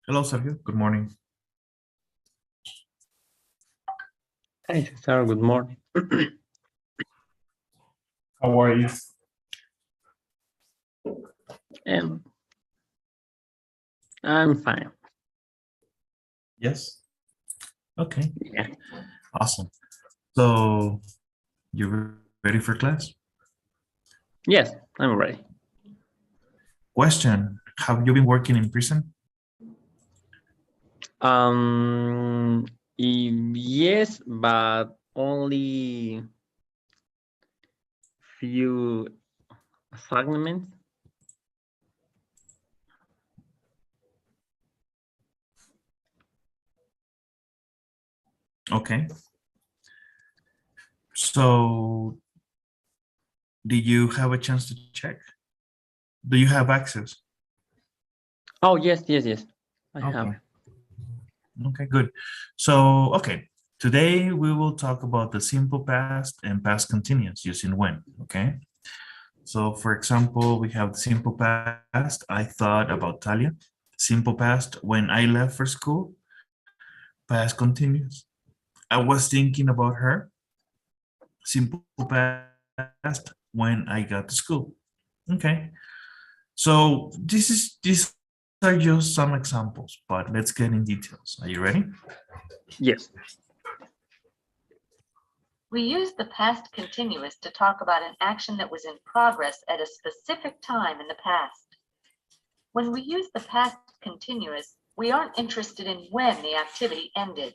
Hello, Sergio. Good morning. Hi, Cesar. Good morning. How are you? I'm fine. Yes. Okay. Yeah. Awesome. So, you ready for class? Yes, I'm ready. Question: have you been working in prison? Yes, but only few fragments. Okay. So, did you have a chance to check? Do you have access? Oh, yes. I have. Okay. Okay, good. So, okay. Today we will talk about the simple past and past continuous using when, okay? So, for example, we have the simple past. I thought about Talia. Simple past, when I left for school. Past continuous, I was thinking about her. Simple past, when I got to school. Okay. So these are just some examples, but let's get in details. Are you ready? Yes. We use the past continuous to talk about an action that was in progress at a specific time in the past. When we use the past continuous, we aren't interested in when the activity ended.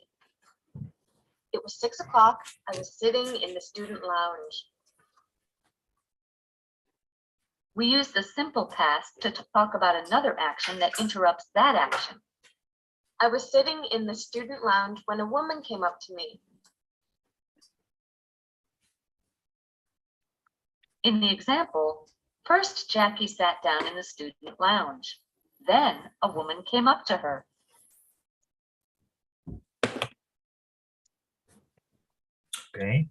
It was 6 o'clock. I was sitting in the student lounge. We use the simple past to talk about another action that interrupts that action. I was sitting in the student lounge when a woman came up to me. In the example, first Jackie sat down in the student lounge. Then a woman came up to her. Okay.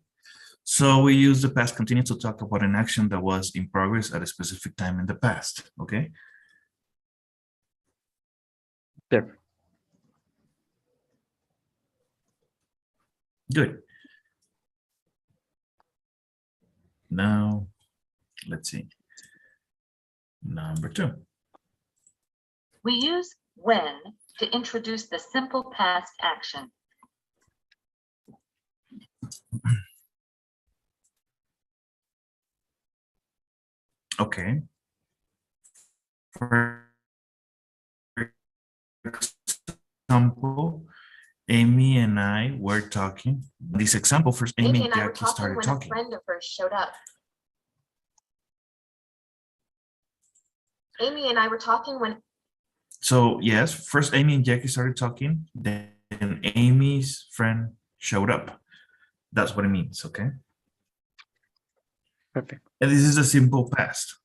So we use the past continuous to talk about an action that was in progress at a specific time in the past. Okay. Perfect. Good. Now, let's see. Number 2. We use when to introduce the simple past action. Okay. For example, Amy and I were talking. This example first, Amy and I were Jackie talking started when talking. a friend of hers showed up. Amy and I were talking when. So yes, first Amy and Jackie started talking, then Amy's friend showed up. That's what it means, okay? Perfect. And this is a simple past.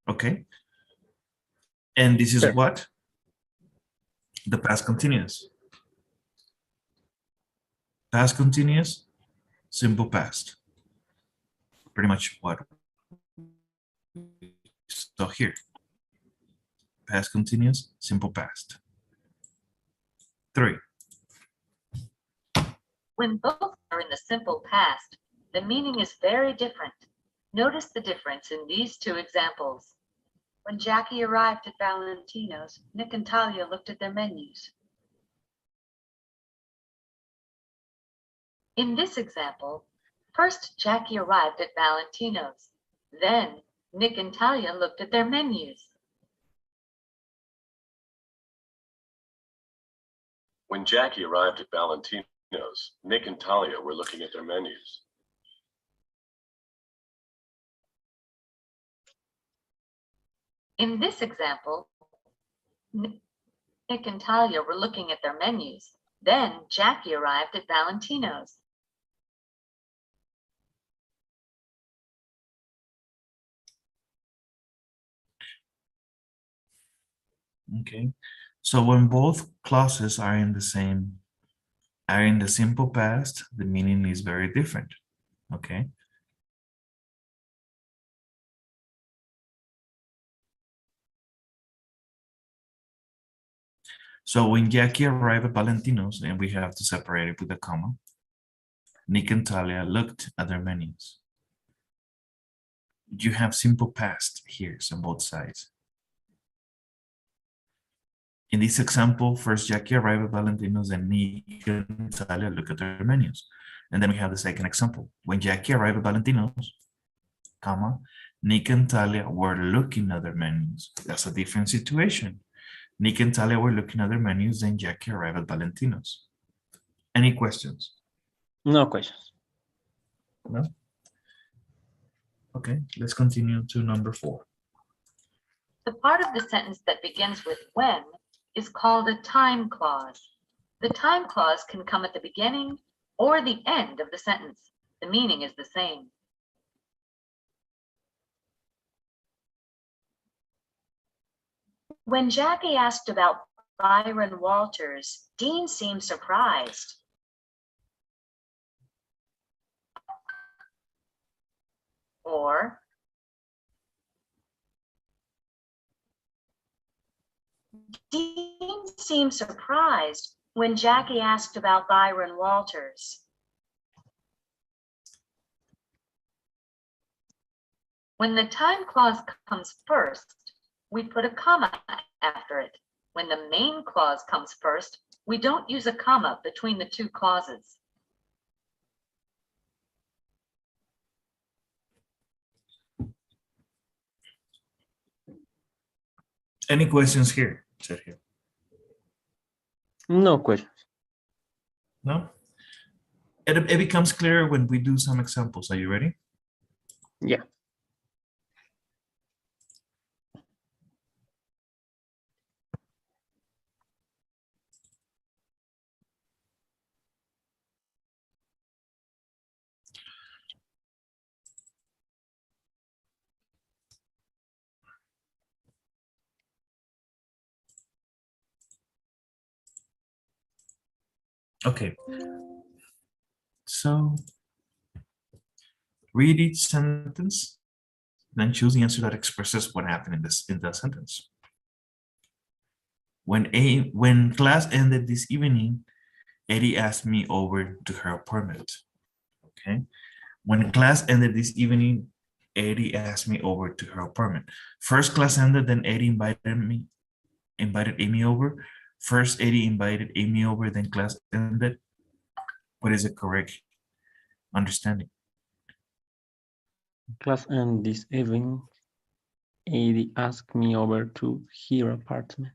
Okay? And this is Perfect. what? The past continuous. Past continuous, simple past. Pretty much what we saw here. Past continuous, simple past. 3. When both are in the simple past, the meaning is very different. Notice the difference in these two examples. When Jackie arrived at Valentino's, Nick and Talia looked at their menus. In this example, first Jackie arrived at Valentino's. Then Nick and Talia looked at their menus. When Jackie arrived at Valentino's, Nick and Talia were looking at their menus. In this example, Nick and Talia were looking at their menus. Then Jackie arrived at Valentino's. Okay. So when both clauses are in the simple past, the meaning is very different. Okay. So when Jackie arrived at Valentino's, and we have to separate it with a comma, Nick and Talia looked at their menus. You have simple past here on both sides. In this example, first Jackie arrived at Valentino's and Nick and Talia look at their menus. And then we have the second example. When Jackie arrived at Valentino's, comma, Nick and Talia were looking at their menus. That's a different situation. Nick and Talia were looking at their menus, and Jackie arrived at Valentino's. Any questions? No questions. No? Okay, let's continue to number 4. The part of the sentence that begins with when is called a time clause. The time clause can come at the beginning or the end of the sentence. The meaning is the same. When Jackie asked about Byron Walters, Dean seemed surprised. Or, Dean seemed surprised when Jackie asked about Byron Walters. When the time clause comes first, we put a comma after it. When the main clause comes first, we don't use a comma between the two clauses. Any questions here, Sergio? No questions. No? It becomes clearer when we do some examples. Are you ready? Yeah. Okay. So read each sentence, then choose the answer that expresses what happened in the sentence. When class ended this evening, Eddie asked me over to her apartment. Okay. When class ended this evening, Eddie asked me over to her apartment. First class ended, then Eddie invited Amy over. First, Eddie invited Amy over, then class ended. What is the correct understanding? Class and this evening, Eddie asked me over to her apartment.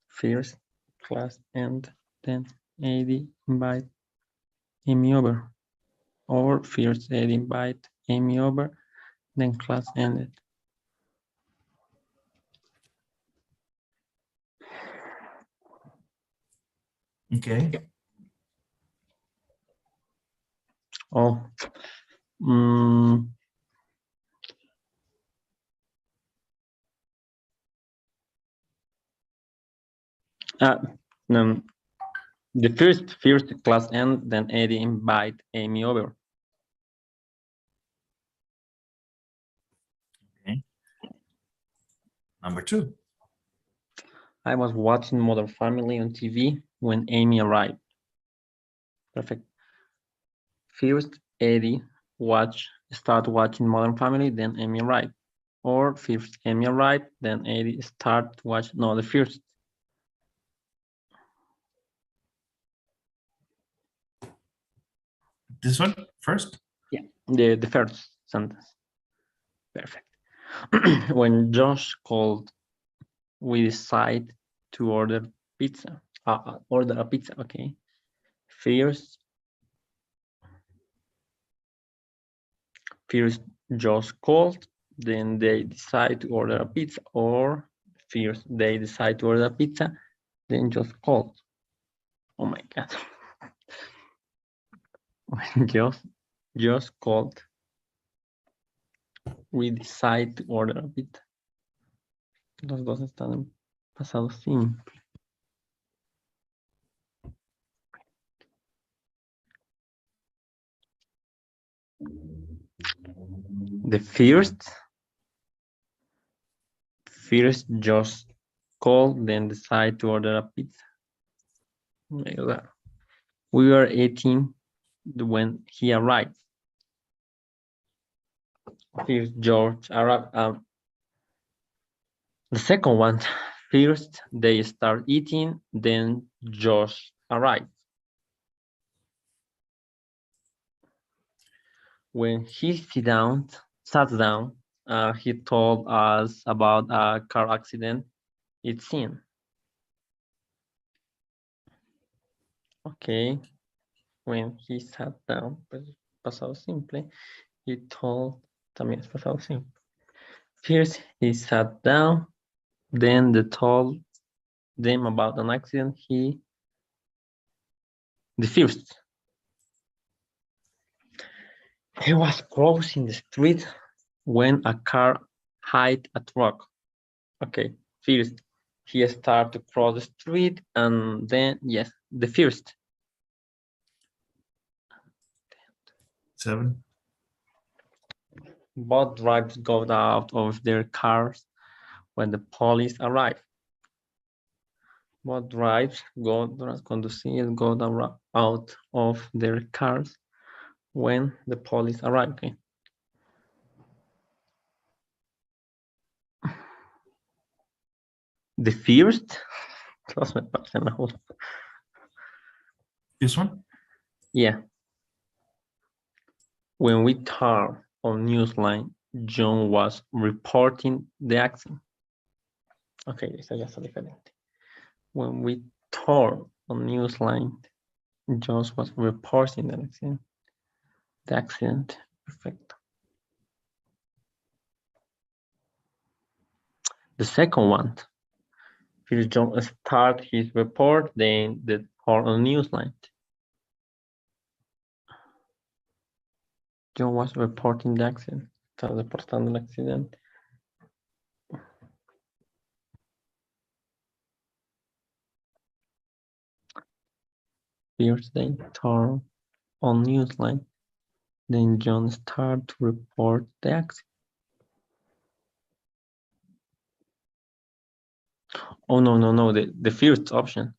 First class and then Eddie invite Amy over. Or first Eddie invite Amy over, then class ended. Okay. Oh. The first class end, then Eddie invite Amy over. Okay. Number 2. I was watching Modern Family on TV when Amy arrived. Perfect. First, Eddie start watching Modern Family, then Amy arrived. Or first Amy arrived, then Eddie start watching. No, the first. This one first? Yeah, the first sentence. Perfect. When Josh called, we decide to order pizza. Order a pizza, okay. First Josh called, then they decide to order a pizza. Or first they decide to order a pizza, then Josh called. Oh my God. When Josh called, we decide to order a pizza. Los dos están en pasado simple. The first Josh call, then decide to order a pizza. Like that. We were eating when he arrived. First, George arrived. The second one, first they start eating, then Josh arrived. When he sat down, he told us about a car accident he'd seen. Okay, when he sat down, pues, pasado simple, he told, también es pasado simple. First, he sat down, then they told them about an accident the first. He was crossing the street when a car hit a truck. Okay, first, he started to cross the street and then, yes, the first. 7. Both drivers got out of their cars when the police arrived. Both drivers got out of their cars when the police arrived. Okay. The first, This one? yeah. When we turned on Newsline, John was reporting the accident. Okay, esa ya está diferente. When we turned on Newsline, John was reporting the accident. The accident, perfect. The second one, first John started his report, then the turn on Newsline. John was reporting the accident. Está reportando el accidente. First they turn on Newsline, then John started to report the accident. Oh, no, the first option.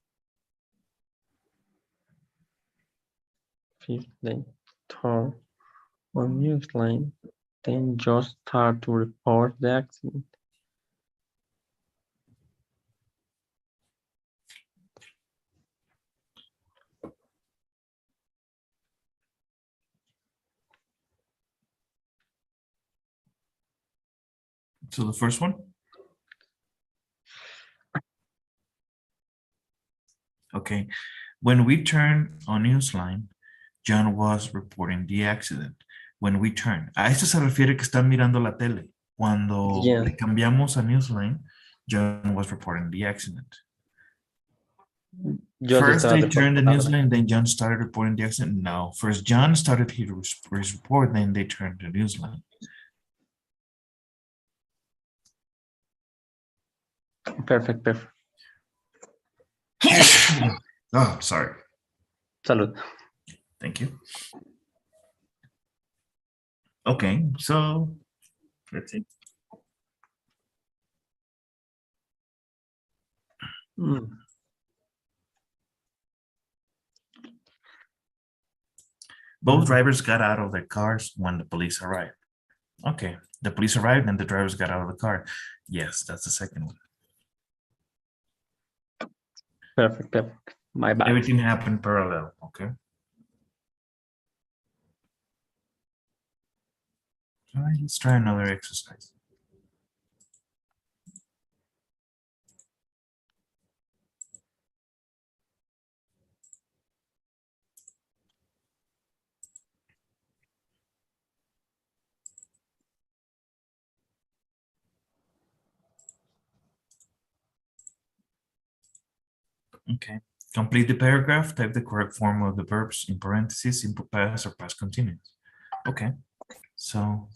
First they turn on Newsline, then just start to report the accident. So the first one? Okay. When we turned on Newsline, John was reporting the accident. When we turned. A esto se refiere que están mirando la tele. Cuando Yeah. le cambiamos a Newsline, John was reporting the accident. Just First they started turned the reportando. Newsline, then John started reporting the accident. No, first John started his report, then they turned the Newsline. Perfect. Oh, sorry. Salud. Thank you. Okay, so let's see. Both drivers got out of their cars when the police arrived. Okay, the police arrived and the drivers got out of the car. Yes, that's the second one. Perfect. My bad. Everything happened parallel, okay? All right, let's try another exercise. Okay, complete the paragraph, type the correct form of the verbs in parentheses, simple past or past continuous. Okay, so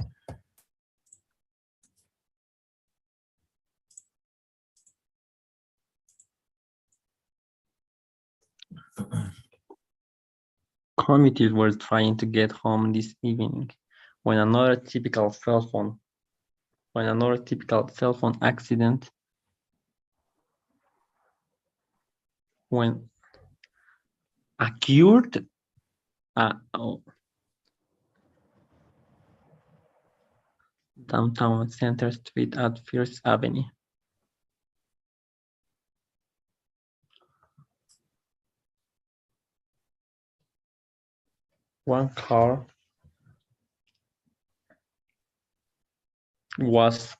Commuters were trying to get home this evening when another typical cell phone accident when occurred downtown Center Street at First Avenue. One car was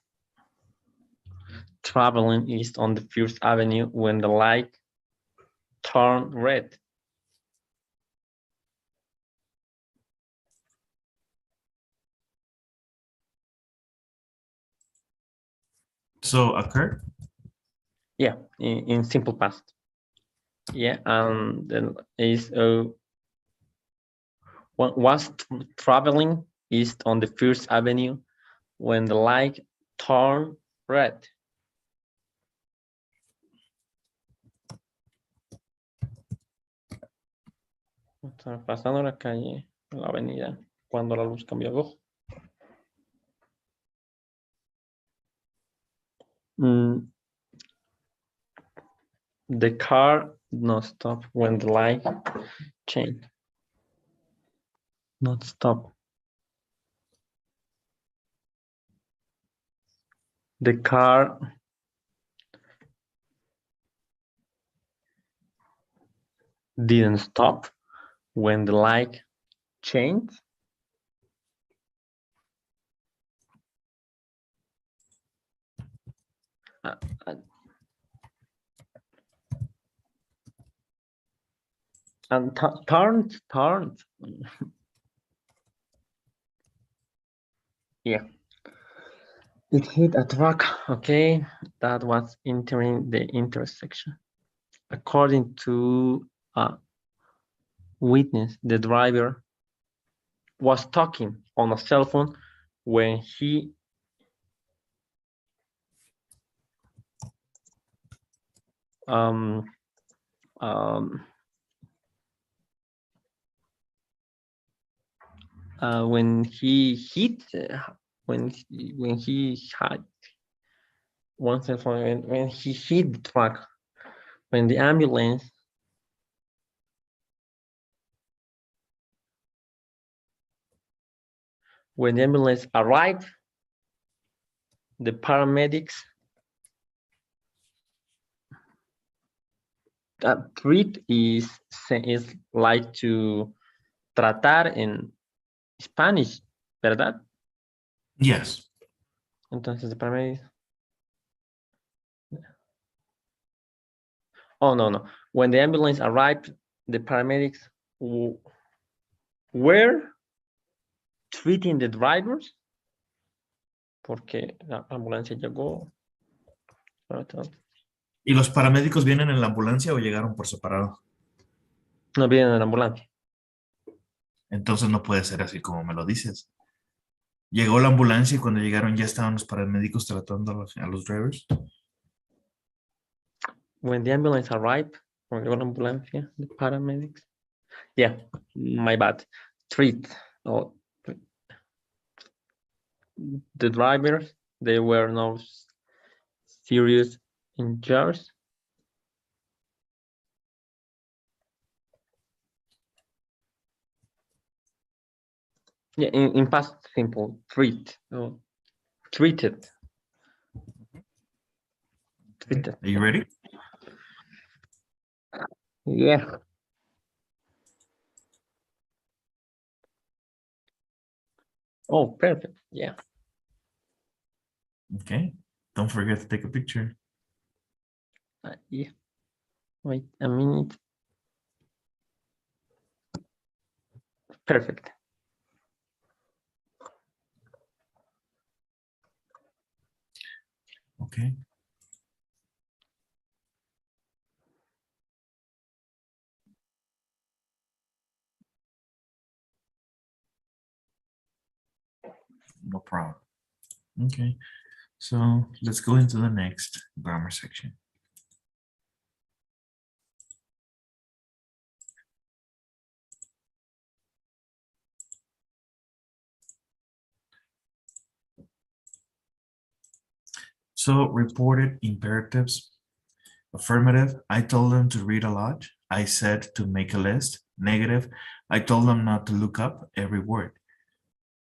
traveling east on the First Avenue when the light turned red. So occurred? Yeah, in simple past. Yeah, and then is was traveling east on the First Avenue when the light turned red. Estaba pasando la calle, la avenida, cuando la luz cambió a rojo. The car did not stop when the light changed. Not stop. The car didn't stop when the light changed. And turned. Yeah. It hit a truck, okay, that was entering the intersection. According to a witness, the driver was talking on a cell phone when he when he hit when he had one cell phone when he hit the truck, when the ambulance arrived, the paramedics treat is like to tratar en Spanish, ¿verdad? Yes. Entonces, the paramedics. Oh, no. When the ambulance arrived, the paramedics were treating the drivers porque la ambulancia llegó. ¿Y los paramédicos vienen en la ambulancia o llegaron por separado? No vienen en la ambulancia. Entonces no puede ser así como me lo dices. Llegó la ambulancia y cuando llegaron ya estaban los paramédicos tratando a los drivers. When the ambulance arrived, cuando llegó la ambulancia, the paramedics. Yeah, my bad. Treat. Oh, the drivers, they were no serious injuries. Yeah, in past simple, treat. Oh, treated. Treated. Are you ready? Yeah. Oh, perfect. Yeah. Okay. Don't forget to take a picture. Yeah. Wait a minute. Perfect. Okay. No problem. Okay. So let's go into the next grammar section. So reported imperatives. Affirmative, I told them to read a lot. I said to make a list. Negative, I told them not to look up every word.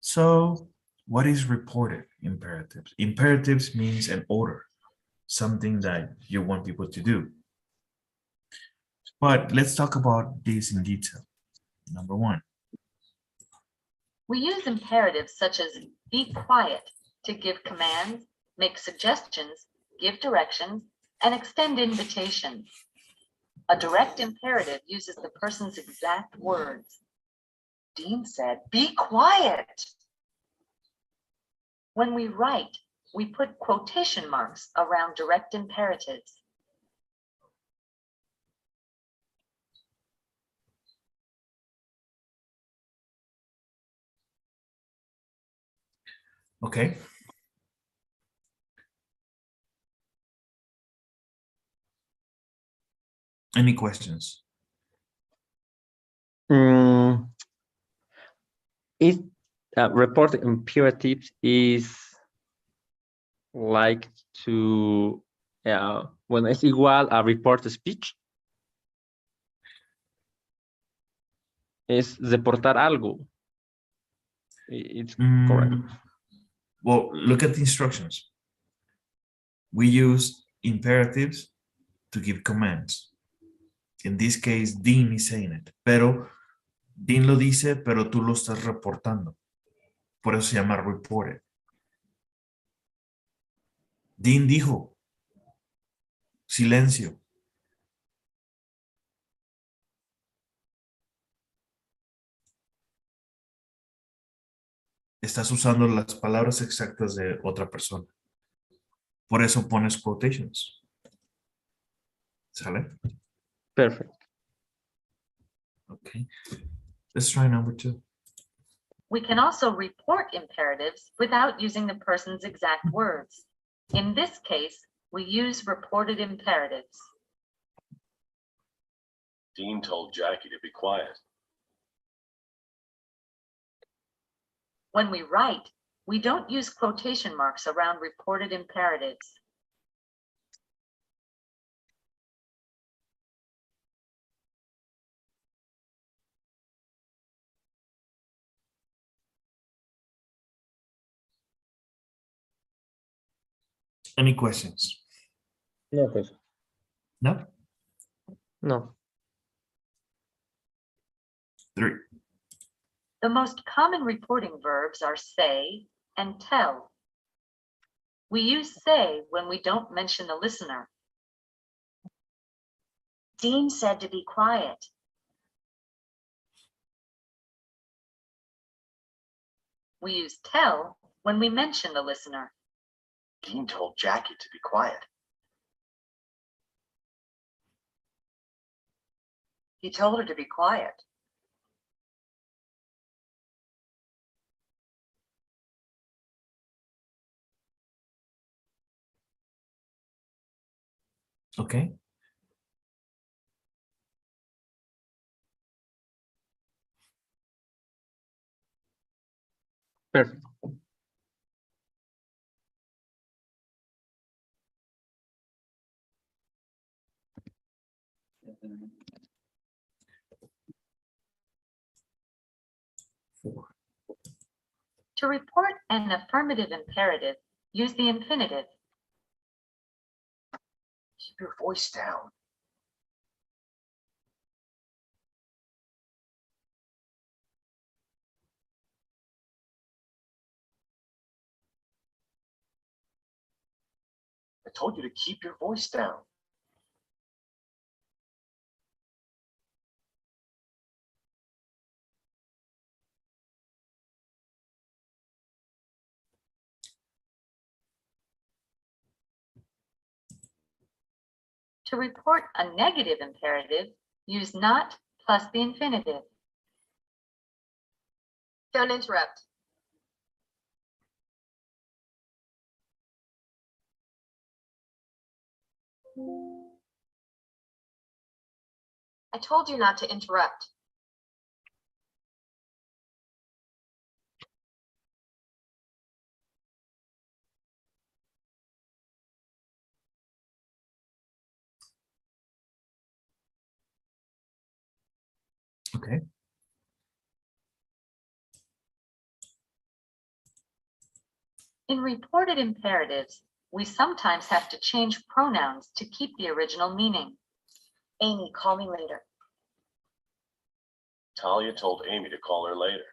So what is reported imperatives? Imperatives means an order, something that you want people to do. But let's talk about this in detail. Number one. We use imperatives such as be quiet to give commands, make suggestions, give directions, and extend invitations. A direct imperative uses the person's exact words. Dean said, be quiet. When we write, we put quotation marks around direct imperatives. Okay. Any questions? Is report imperatives is like to when es igual a report speech. Es reportar algo. It's correct. Well, look at the instructions. We use imperatives to give commands. In this case, Dean is saying it, pero Dean lo dice, pero tú lo estás reportando. Por eso se llama reported. Dean dijo, silencio. Estás usando las palabras exactas de otra persona. Por eso pones quotations. ¿Sale? Perfect. Okay. Let's try number 2. We can also report imperatives without using the person's exact words. In this case, we use reported imperatives. Dean told Jackie to be quiet. When we write, we don't use quotation marks around reported imperatives. Any questions? No, pues. No? No. 3. The most common reporting verbs are say and tell. We use say when we don't mention the listener. Dean said to be quiet. We use tell when we mention the listener. Dean told Jackie to be quiet. He told her to be quiet. Okay. Perfect. To report an affirmative imperative, use the infinitive. Keep your voice down. I told you to keep your voice down. To report a negative imperative, use not plus the infinitive. Don't interrupt. I told you not to interrupt. Okay. In reported imperatives, we sometimes have to change pronouns to keep the original meaning. Amy, call me later. Talia told Amy to call her later.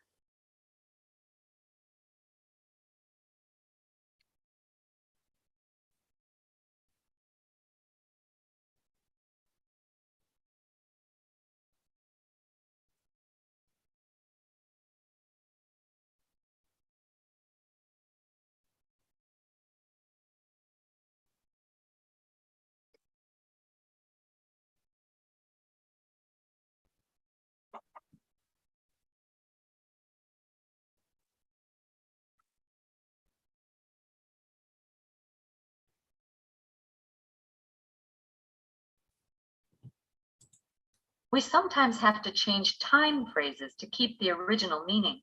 We sometimes have to change time phrases to keep the original meaning.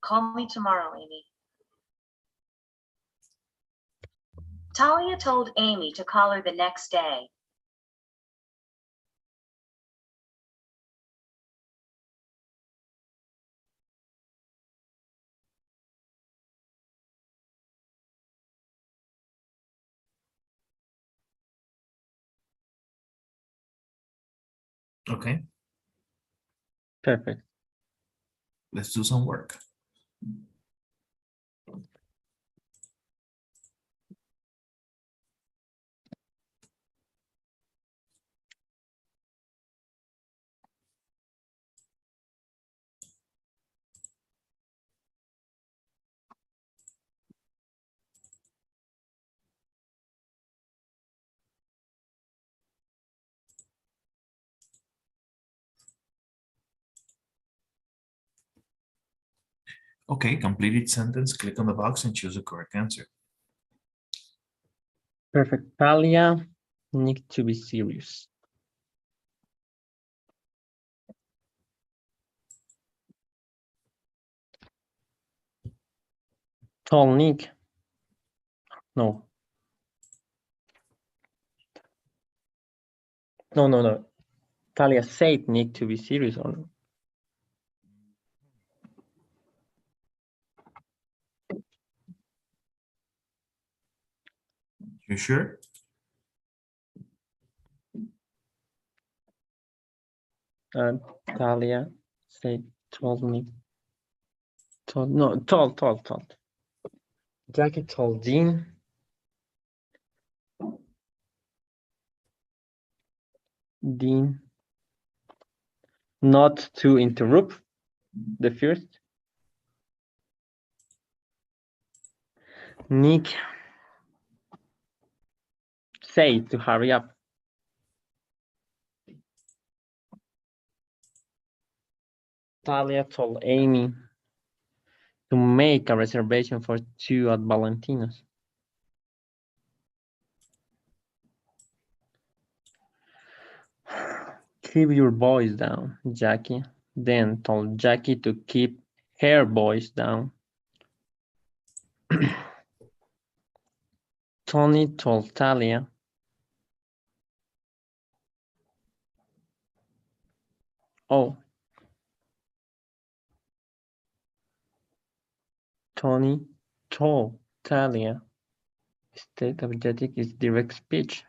Call me tomorrow, Amy. Talia told Amy to call her the next day. Okay. Perfect. Let's do some work. Okay, complete each sentence, click on the box and choose the correct answer. Perfect. Talia, need to be serious. Told Nick. No. No. Talia said Nick to be serious or no? You sure? Talia said, told me. Told. Jackie told Dean. Dean not to interrupt the first. Nick say to hurry up. Talia told Amy to make a reservation for 2 at Valentino's. Keep your voice down, Jackie. Then told Jackie to keep her voice down. Tony told Talia. Oh. Tony told Talia. State objective is direct speech.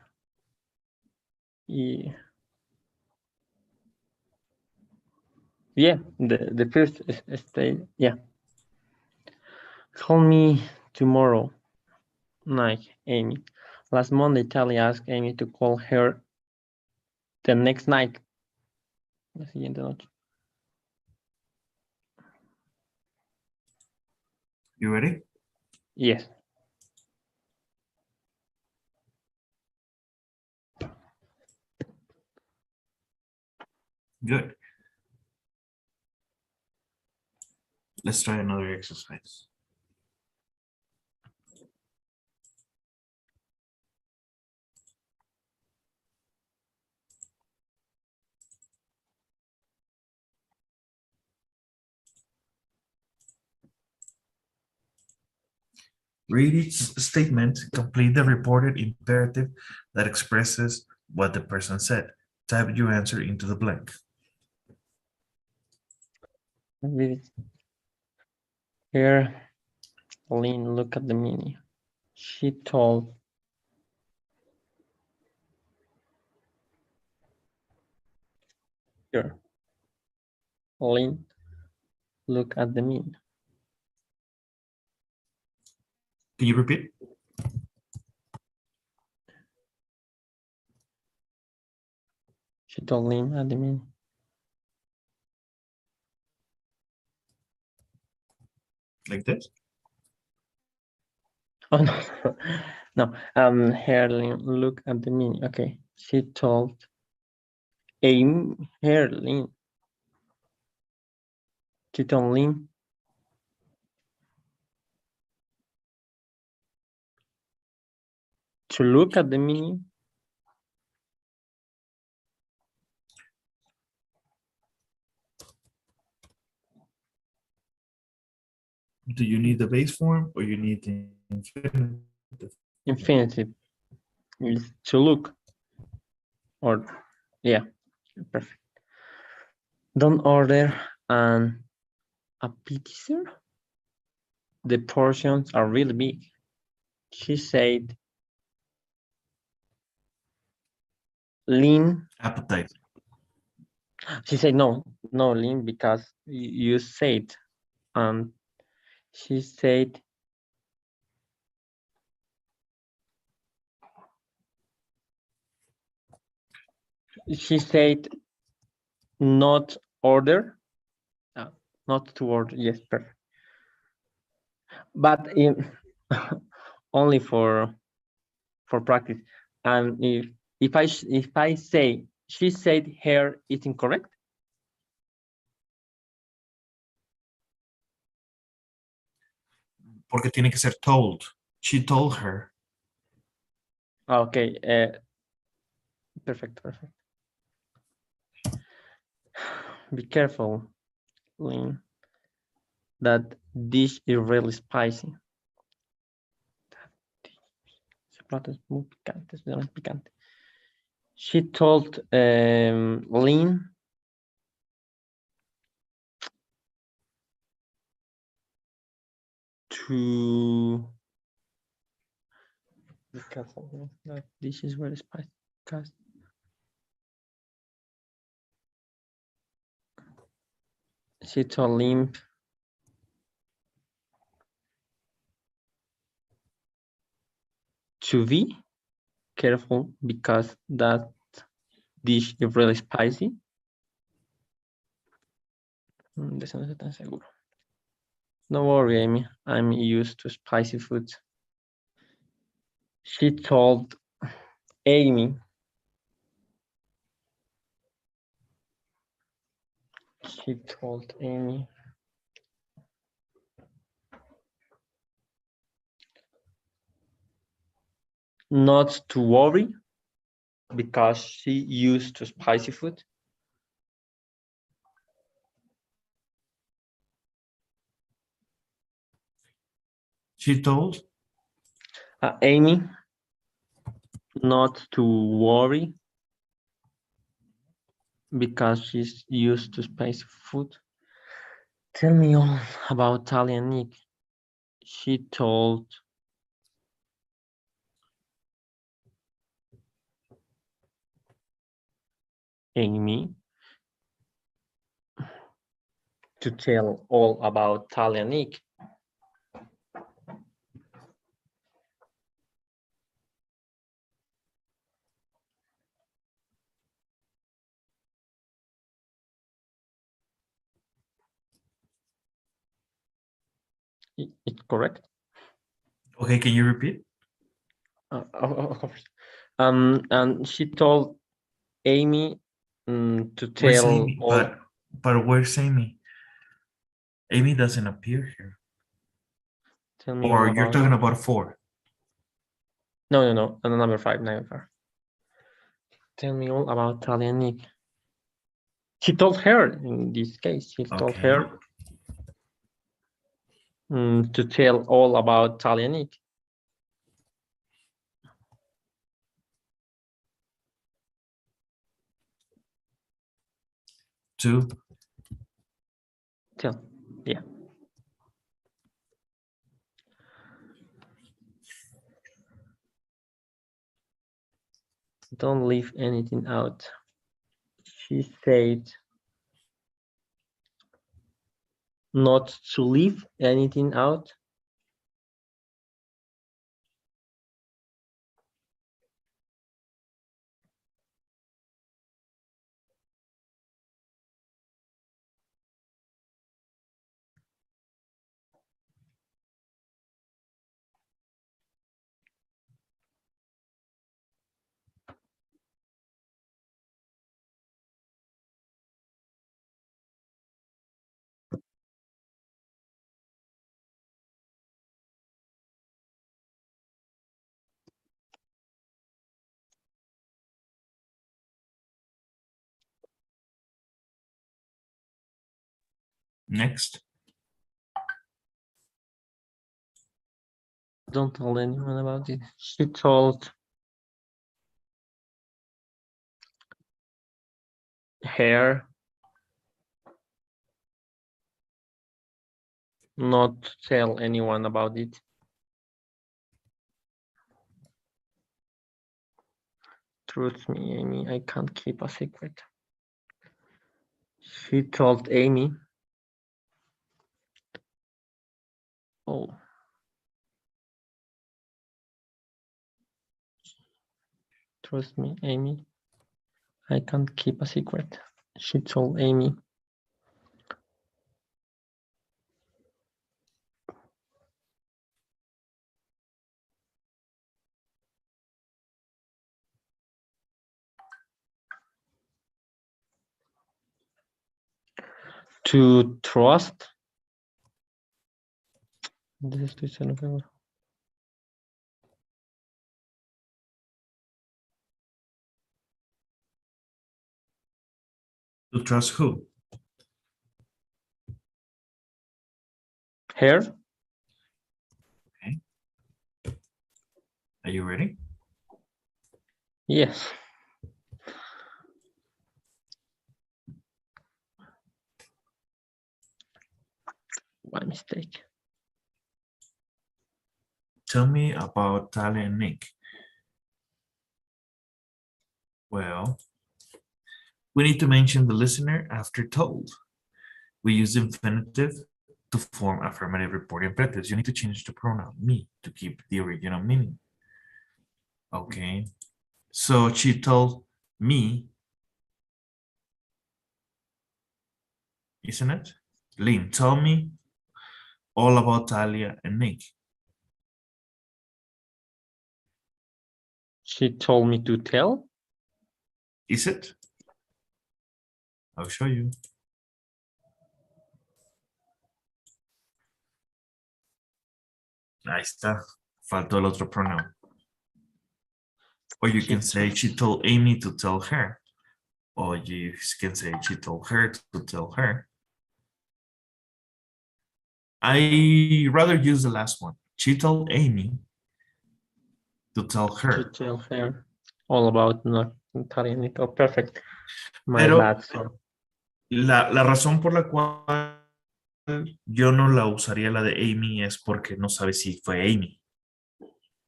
Yeah. Yeah, the first state, yeah. Call me tomorrow night, Amy. Last Monday, Talia asked Amy to call her the next night. La siguiente noche. You ready? Yes. Good. Let's try another exercise. Read each statement, complete the reported imperative that expresses what the person said. Type your answer into the blank. Read it. Here, Lynn, look at the menu. She told here. Lynn, look at the menu. Can you repeat? She told Lynn at the menu. Like this? Oh no, no. Here, Lynn, look at the menu. Okay. She told Amy, here, Lynn. She told Lynn to look at the menu. Do you need the base form or you need the infinitive? Infinitive is to look. Or yeah, perfect. Don't order an appetizer. The portions are really big. She said, Lynn. Appetite. She said no, Lynn, because you said. She said, not order, not to order. Yes, perfect. But only for practice. And if I say she said her is incorrect. Porque tiene que ser told. She told her. Okay. Perfect. Be careful, Lynn. That dish is really spicy. She told Lynn to be careful. That dish is really spicy. Because she told Lynn to be careful because that dish is really spicy. De eso no estoy tan seguro. Don't worry, Amy. I'm used to spicy food. She told Amy not to worry because she used to spicy food. She told Amy not to worry because she's used to spicy food. Tell me all about Talia and Nick. She told Amy to tell all about Talia and Nick. It's correct. Okay, can you repeat? Of course. And she told Amy to Where's tell Amy? all. But where's Amy? Amy doesn't appear here. Tell me Or all you're about. talking about 4. No. Number 5. Tell me all about Talia and Nick. She told her in this case. She told Okay. her to tell all about Talia and Nick. Two. Tell. Yeah. Don't leave anything out. She said not to leave anything out. Next. Don't tell anyone about it. She told her not to tell anyone about it. Trust me, Amy, I can't keep a secret. She told Amy. Oh. Trust me, Amy, I can't keep a secret. She told Amy. To trust. To trust who? Her. Okay. Are you ready? Yes. My mistake. Tell me about Talia and Nick. Well, we need to mention the listener after told. We use the infinitive to form affirmative reporting imperatives. You need to change the pronoun me to keep the original meaning. Okay. So she told me, isn't it? Lynn, tell me all about Talia and Nick. She told me to tell. Is it? I'll show you. Ahí está. Faltó el otro pronoun. Or you can say she told Amy to tell her. Or you can say she told her to tell her. I rather use the last one. She told Amy to tell To her. tell her all about Natalia and Nick. Oh, perfect. My Pero bad. So. la razón por la cual yo no la usaría la de Amy es porque no sabes si fue Amy.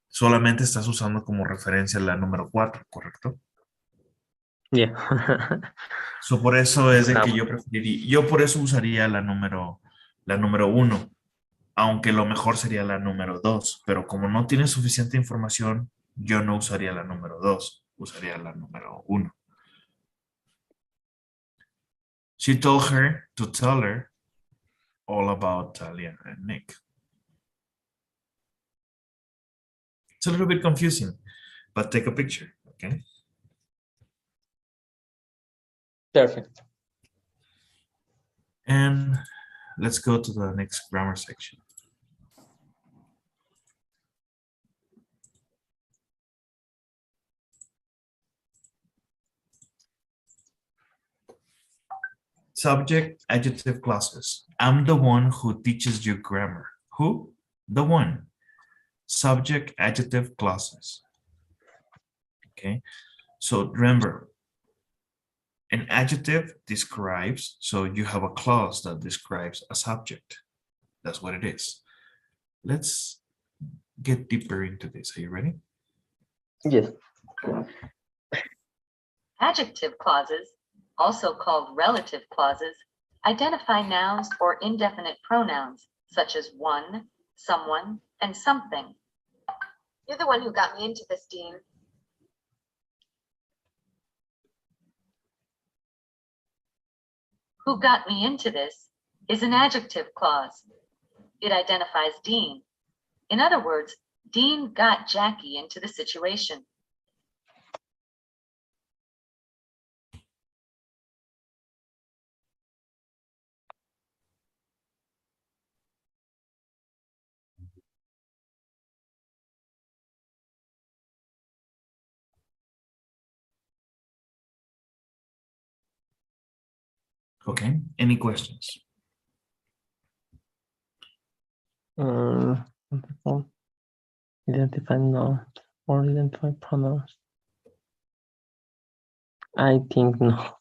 Solamente estás usando como referencia la número 4, ¿correcto? Yeah. So, por eso es de que yo preferiría, yo por eso usaría la número 1, aunque lo mejor sería la número 2, pero como no tiene suficiente información, yo no usaría la número 2, usaría la número 1. She told her to tell her all about Talia and Nick. It's a little bit confusing, but take a picture, okay? Perfect. And let's go to the next grammar section. Subject, adjective clauses. I'm the one who teaches you grammar. Who? The one. Subject, adjective clauses. Okay, so remember, An adjective describes, so you have a clause that describes a subject. That's what it is. Let's get deeper into this. Are you ready? Yes. Adjective clauses, also called relative clauses, identify nouns or indefinite pronouns, such as one, someone, and something. You're the one who got me into this, Dean. Who got me into this is an adjective clause. It identifies Dean. In other words, Dean got Jackie into the situation. Okay, any questions? Identify nouns or identify pronouns. I think no.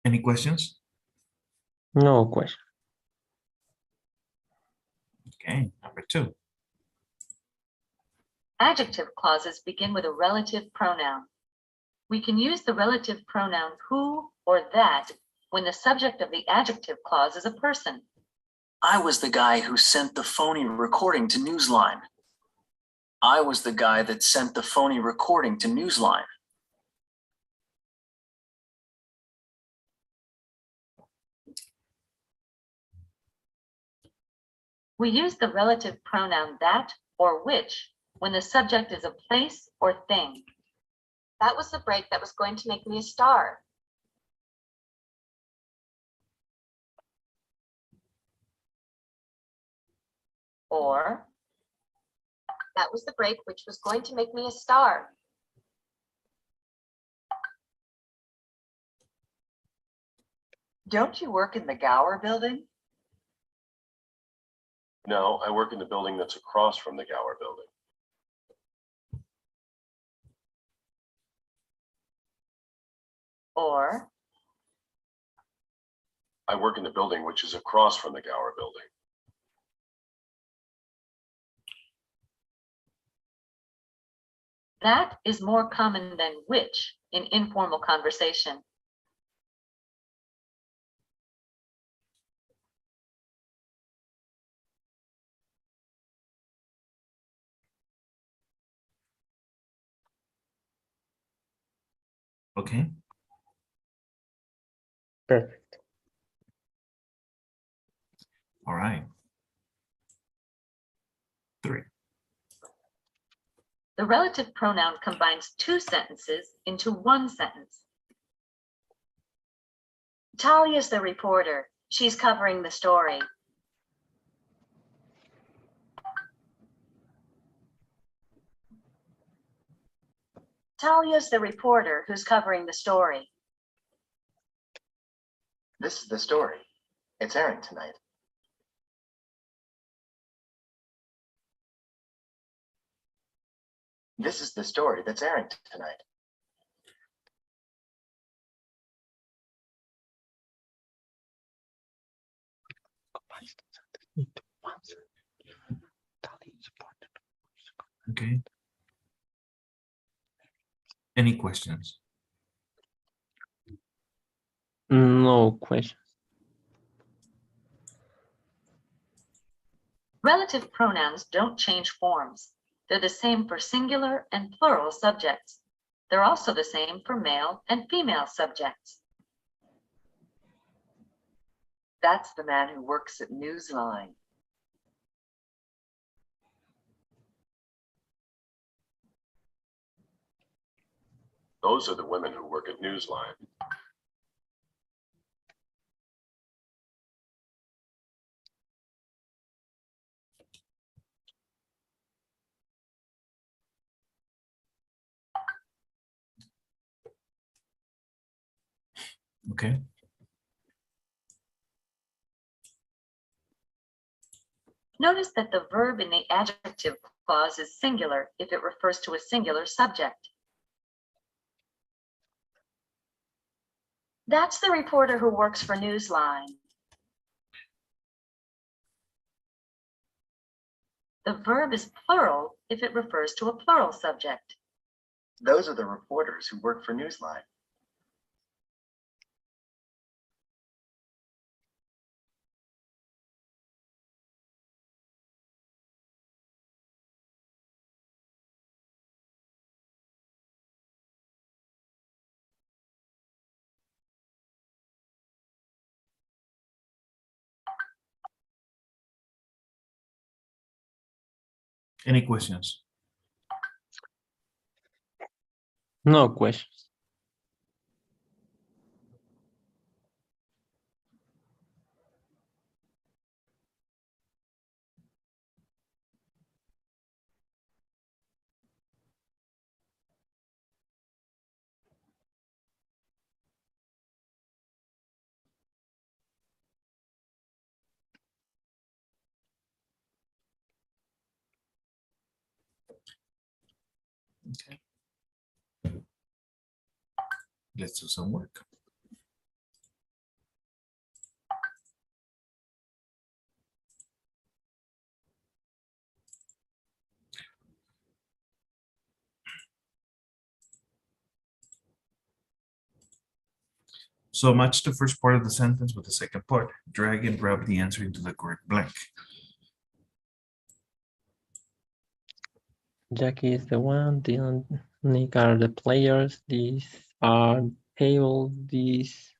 Any questions? No question. Okay, number 2. Adjective clauses begin with a relative pronoun. We can use the relative pronoun who or that when the subject of the adjective clause is a person. I was the guy who sent the phony recording to Newsline. I was the guy that sent the phony recording to Newsline. We use the relative pronoun that or which when the subject is a place or thing. That was the break that was going to make me a star. Or That was the break which was going to make me a star. don't you work in the Gower building? No, I work in the building that's across from the Gower building. Or I work in the building which is across from the Gower building. that is more common than which in informal conversation. Okay, Perfect. all right. 3. The relative pronoun combines two sentences into one sentence. Talia's the reporter. She's covering the story. Talia's the reporter who's covering the story. This is the story. It's airing tonight. This is the story that's airing tonight. Okay. Any questions? No question. Relative pronouns don't change forms. They're the same for singular and plural subjects. They're also the same for male and female subjects. That's the man who works at Newsline. Those are the women who work at Newsline. Okay. Notice that the verb in the adjective clause is singular if it refers to a singular subject. That's the reporter who works for Newsline. The verb is plural if it refers to a plural subject. Those are the reporters who work for Newsline. Any questions? No questions. Okay. Let's do some work. So match the first part of the sentence with the second part. Drag and drop the answer into the correct blank. Jackie is the one, Dylan, Nick are the players, these are table, this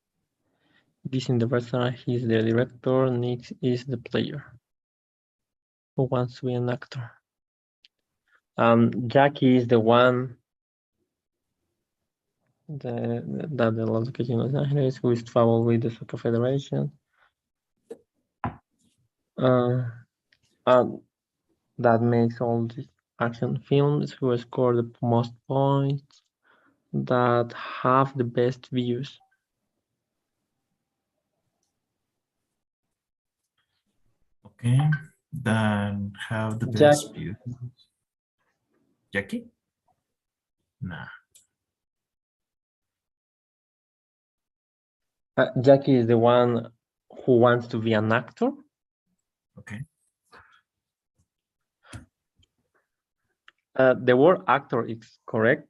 in the restaurant, he's the director, Nick is the player who wants to be an actor. Jackie is the one that the location in Los Angeles who is traveled with the Soccer Federation. That makes all the action films who score the most points, that have the best views. Okay, then have the Jack. best view. Jackie? Nah. Jackie is the one who wants to be an actor. Okay. The word actor is correct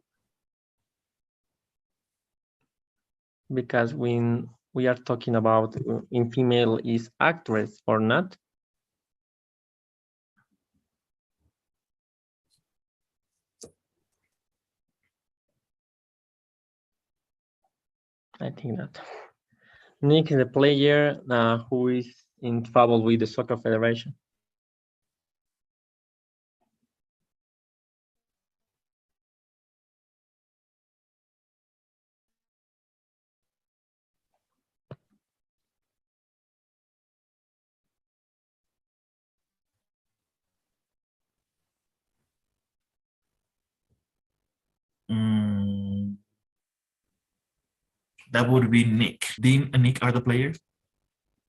because when we are talking about in female is actress or not. I think that Nick is the player who is in trouble with the Soccer Federation. That would be Nick. Dean and Nick are the players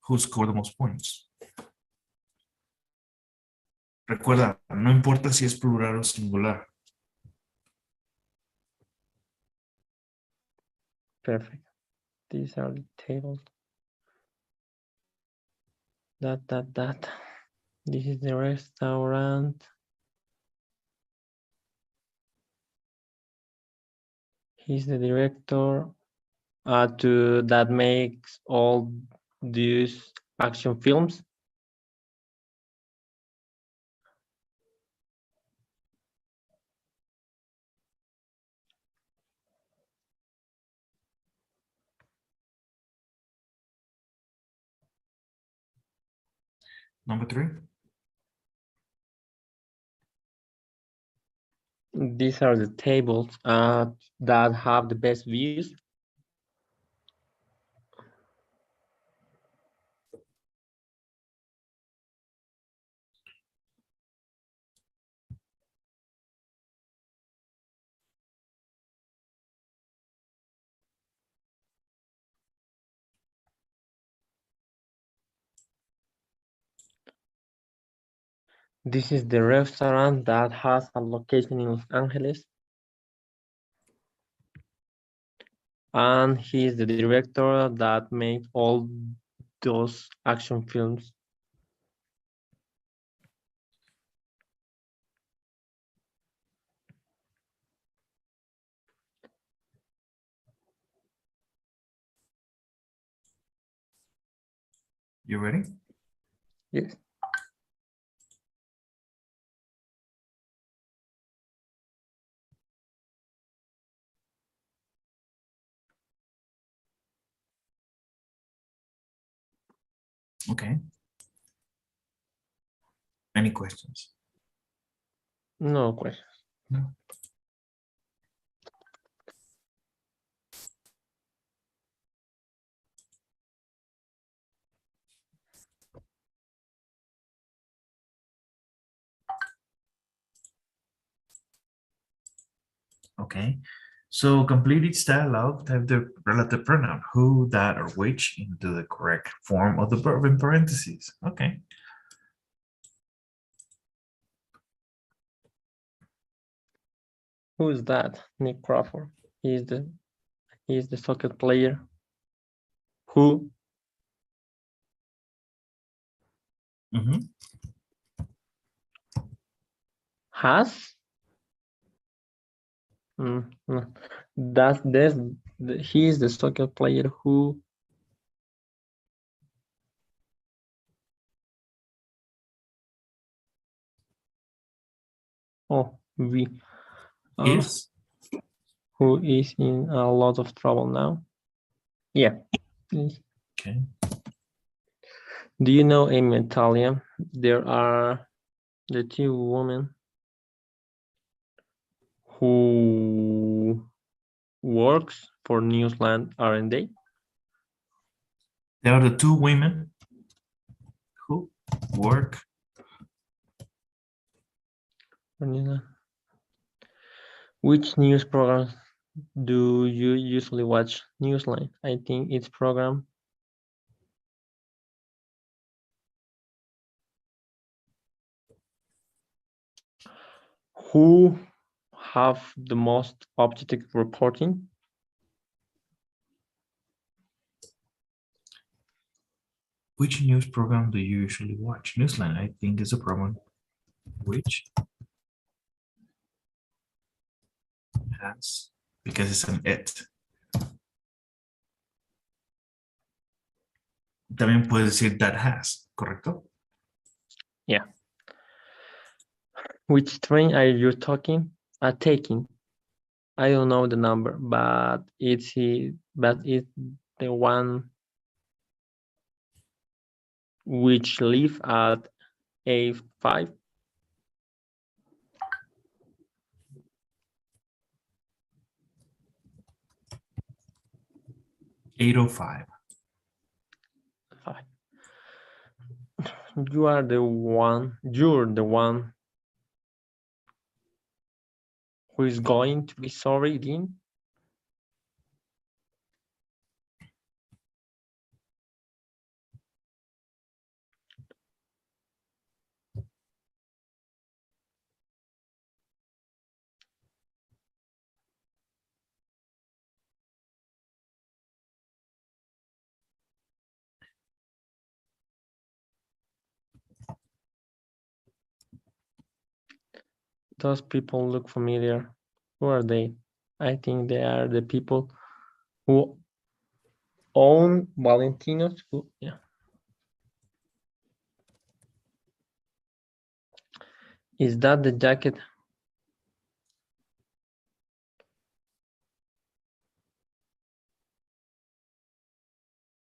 who score the most points. Recuerda, no importa si es plural o singular. Perfect. These are the tables. That. This is the restaurant. He's the director that makes all these action films. Number 3. These are the tables that have the best views. This is the restaurant that has a location in Los Angeles. And he is the director that made all those action films. You ready? Yes. Okay. Any questions? No question. No. Okay. So complete each dialogue, type the relative pronoun who, that, or which into the correct form of the verb in parentheses. Okay. Who is that? Nick Crawford. He is the soccer player who Mhm. has no. He is the soccer player who we Is who is in a lot of trouble now. Yeah. okay. Do you know Amy and Talia? There are the two women who works for Newsland R&D. There are the two women who work. for Newsland. Which news programs do you usually watch? Newsline. I think it's program. Who have the most objective reporting? Which news program do you usually watch? Newsline, I think, is a program which has, because it's an it. También puedes decir that has, ¿correcto? Yeah. Which train are you taking? I don't know the number, but it's the one which leave at A5. 8:05. You're the one who is going to be sorry, Dean. Those people look familiar. Who are they? I think they are the people who own Valentino's. Yeah. Is that the jacket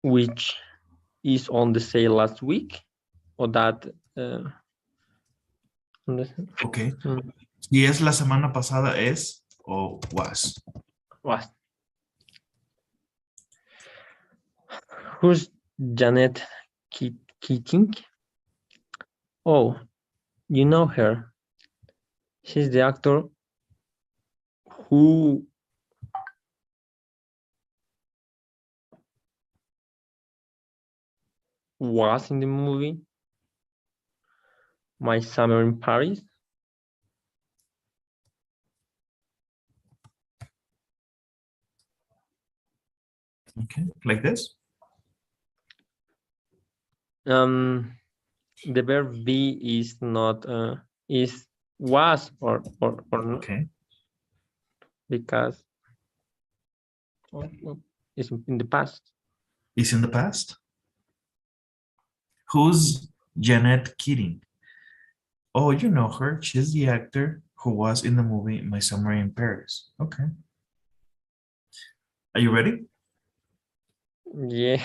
which is on the sale last week? Or that Okay. Si es la semana pasada, es o was. was. Who's Janet Keating? Oh, you know her. She's the actor who was in the movie my summer in Paris. Okay, like this. The verb be is not is was or not, Okay. because it's in the past. Is in the past. Who's Janet Keating? Oh, you know her. She's the actor who was in the movie My Summer in Paris. Okay. Are you ready? Yeah.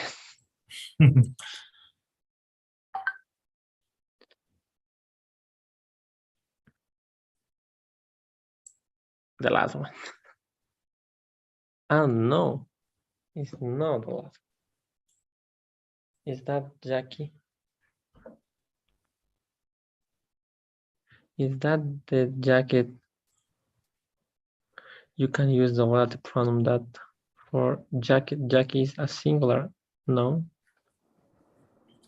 The last one. Oh no, it's not the last one. Is that Jackie? Is that the jacket? You can use the relative pronoun that for jacket. Jackie is a singular. No.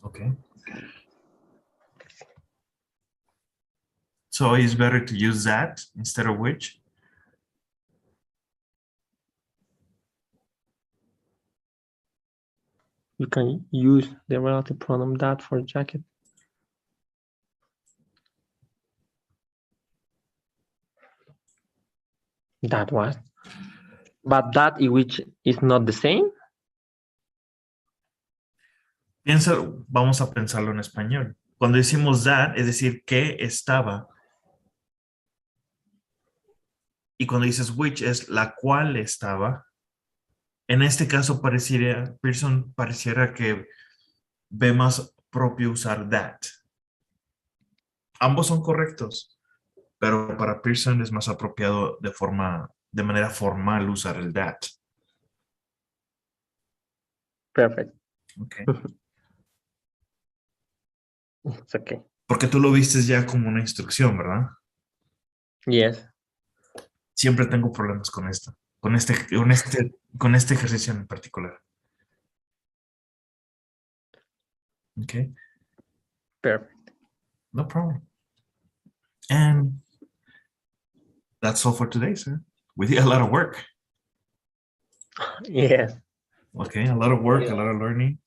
Okay. So it's better to use that instead of which? You can use the relative pronoun that for jacket. That was. But that in which is not the same. Piensa, vamos a pensarlo en español. Cuando decimos that, es decir, que estaba. Y cuando dices which es la cual estaba. En este caso pareciera, Pearson pareciera que ve más propio usar that. Ambos son correctos, pero para Pearson es más apropiado de manera formal usar el that. Perfect. Okay. It's okay. Porque tú lo vistes ya como una instrucción, ¿verdad? Yes. Siempre tengo problemas con esto, con este ejercicio en particular. Okay. Perfect. No problem. And that's all for today, sir. We did a lot of work. Yes. Okay, a lot of work, a lot of learning.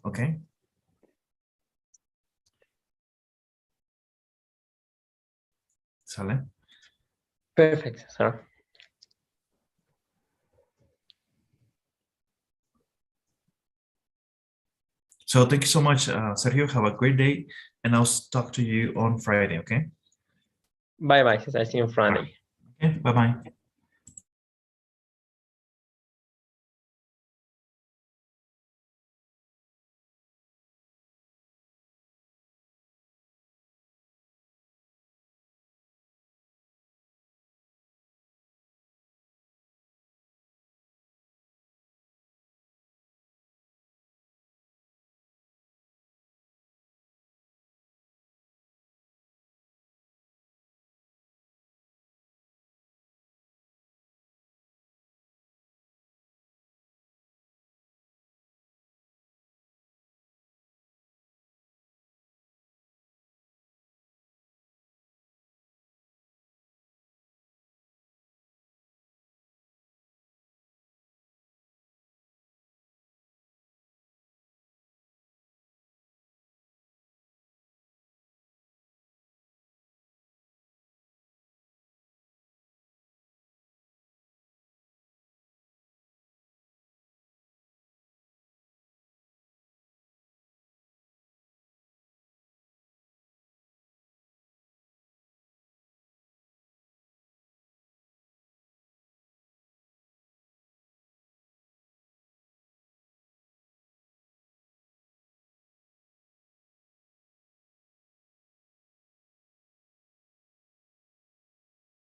Okay. ¿Sale? Perfect, sir. So thank you so much, Sergio. Have a great day, and I'll talk to you on Friday, okay? Bye bye. I see you on Friday. Okay, bye-bye.